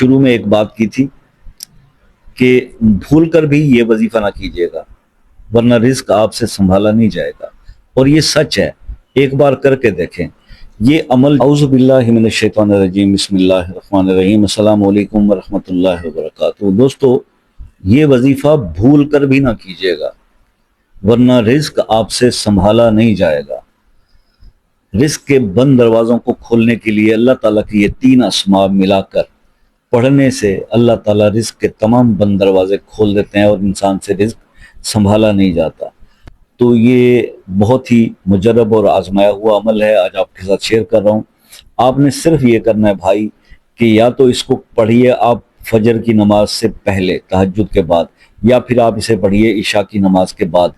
شروع میں ایک بات کی تھی کہ بھول کر بھی یہ وظیفہ نہ کیجیے گا ورنہ رزق آپ سے سنبھالا نہیں جائے گا، اور یہ سچ ہے، ایک بار کر کے دیکھیں یہ عمل۔ اعوذ باللہ من الشیطان الرجیم، بسم اللہ الرحمن الرحیم، السلام علیکم ورحمۃ اللہ وبرکاتہ۔ دوستو، یہ وظیفہ بھول کر بھی نہ کیجیے گا ورنہ رزق آپ سے سنبھالا نہیں جائے گا۔ رزق کے بند دروازوں کو کھولنے کے لیے اللہ تعالیٰ کی یہ 3 اسماء ملا کر پڑھنے سے اللہ تعالیٰ رزق کے تمام بند دروازے کھول دیتے ہیں اور انسان سے رزق سنبھالا نہیں جاتا۔ تو یہ بہت ہی مجرب اور آزمایا ہوا عمل ہے، آج آپ کے ساتھ شیئر کر رہا ہوں۔ آپ نے صرف یہ کرنا ہے بھائی کہ یا تو اس کو پڑھیے آپ فجر کی نماز سے پہلے تہجد کے بعد، یا پھر آپ اسے پڑھیے عشاء کی نماز کے بعد۔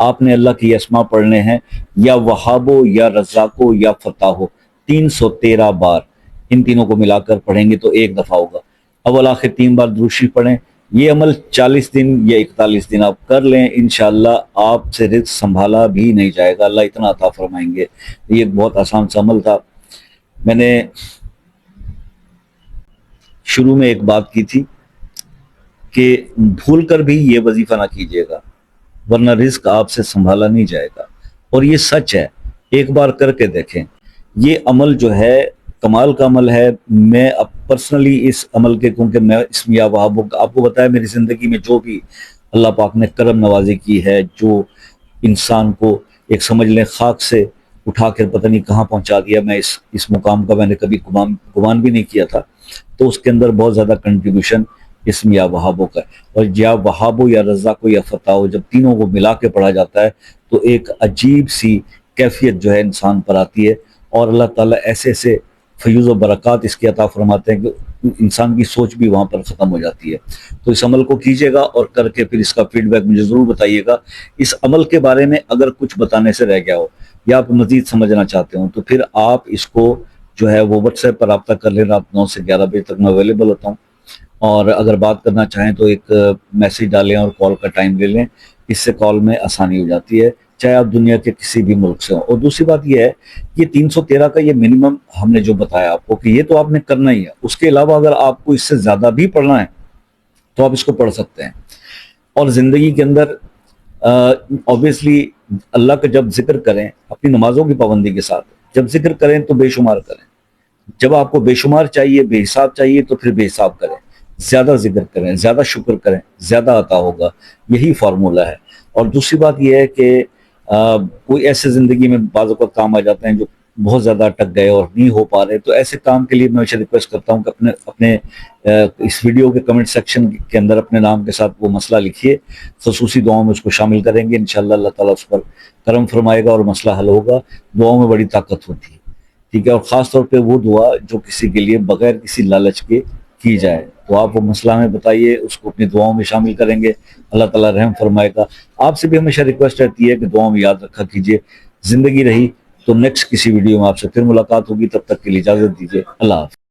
آپ نے اللہ کی اسماء پڑھنے ہیں، یا وہابو یا رزاقو یا فتاحو، 313 بار ان تینوں کو ملا کر پڑھیں گے تو ایک دفعہ ہوگا۔ اول آخر 3 بار درود شریف پڑھیں۔ یہ عمل 40 دن یا 41 دن آپ کر لیں، انشاءاللہ آپ سے رزق سنبھالا بھی نہیں جائے گا، اللہ اتنا عطا فرمائیں گے۔ یہ بہت آسان سا عمل تھا۔ میں نے شروع میں ایک بات کی تھی کہ بھول کر بھی یہ وظیفہ نہ کیجیے گا ورنہ رزق آپ سے سنبھالا نہیں جائے گا، اور یہ سچ ہے، ایک بار کر کے دیکھیں۔ یہ عمل جو ہے کمال کا عمل ہے۔ میں اب پرسنلی اس عمل کے، کیونکہ میں اسم یا وہابو آپ کو بتایا، میری زندگی میں جو بھی اللہ پاک نے کرم نوازی کی ہے، جو انسان کو ایک سمجھ لیں خاک سے اٹھا کر پتہ نہیں کہاں پہنچا دیا، میں اس مقام کا میں نے کبھی گمان بھی نہیں کیا تھا، تو اس کے اندر بہت زیادہ کنٹریبیوشن اسم یا وہابو کا ہے۔ اور یا وہابو یا رزاقو یا فتاحو، جب تینوں کو ملا کے پڑھا جاتا ہے تو ایک عجیب سی کیفیت جو ہے انسان پر آتی ہے، اور اللہ تعالیٰ ایسے ایسے فیوز و برکات اس کی عطا فرماتے ہیں کہ انسان کی سوچ بھی وہاں پر ختم ہو جاتی ہے۔ تو اس عمل کو کیجیے گا اور کر کے پھر اس کا فیڈ بیک مجھے ضرور بتائیے گا۔ اس عمل کے بارے میں اگر کچھ بتانے سے رہ گیا ہو یا آپ مزید سمجھنا چاہتے ہوں تو پھر آپ اس کو جو ہے وہ واٹس ایپ پر رابطہ کر لیں، رات 9 سے 11 بجے تک میں اویلیبل ہوتا ہوں، اور اگر بات کرنا چاہیں تو ایک میسیج ڈالیں اور کال کا ٹائم لے لیں، اس سے کال میں آسانی ہو جاتی ہے، چاہے آپ دنیا کے کسی بھی ملک سے ہوں۔ اور دوسری بات یہ ہے، یہ 313 کا یہ منیمم ہم نے جو بتایا آپ کو کہ یہ تو آپ نے کرنا ہی ہے، اس کے علاوہ اگر آپ کو اس سے زیادہ بھی پڑھنا ہے تو آپ اس کو پڑھ سکتے ہیں۔ اور زندگی کے اندر obviously اللہ کا جب ذکر کریں اپنی نمازوں کی پابندی کے ساتھ، جب ذکر کریں تو بے شمار کریں، جب آپ کو بے شمار چاہیے، بے حساب چاہیے تو پھر بے حساب کریں، زیادہ ذکر کریں، زیادہ شکر کریں، زیادہ عطا ہوگا، یہی فارمولہ ہے۔ اور دوسری بات یہ ہے کہ کوئی ایسے زندگی میں بعض اوقات کام آ جاتے ہیں جو بہت زیادہ اٹک گئے اور نہیں ہو پا رہے، تو ایسے کام کے لیے میں ہمیشہ ریکویسٹ کرتا ہوں کہ اپنے اس ویڈیو کے کمنٹ سیکشن کے اندر اپنے نام کے ساتھ وہ مسئلہ لکھیے، خصوصی دعاؤں میں اس کو شامل کریں گے، انشاءاللہ اللہ تعالیٰ اس پر کرم فرمائے گا اور مسئلہ حل ہوگا۔ دعاؤں میں بڑی طاقت ہوتی ہے، ٹھیک ہے، اور خاص طور پہ وہ دعا جو کسی کے لیے بغیر کسی لالچ کے کی جائے، تو آپ وہ مسئلہ ہمیں بتائیے، اس کو اپنی دعاؤں میں شامل کریں گے، اللہ تعالیٰ رحم فرمائے گا۔ آپ سے بھی ہمیشہ ریکویسٹ رہتی ہے کہ دعاؤں میں یاد رکھا کیجیے۔ زندگی رہی تو نیکسٹ کسی ویڈیو میں آپ سے پھر ملاقات ہوگی، تب تک کے لیے اجازت دیجیے، اللہ حافظ۔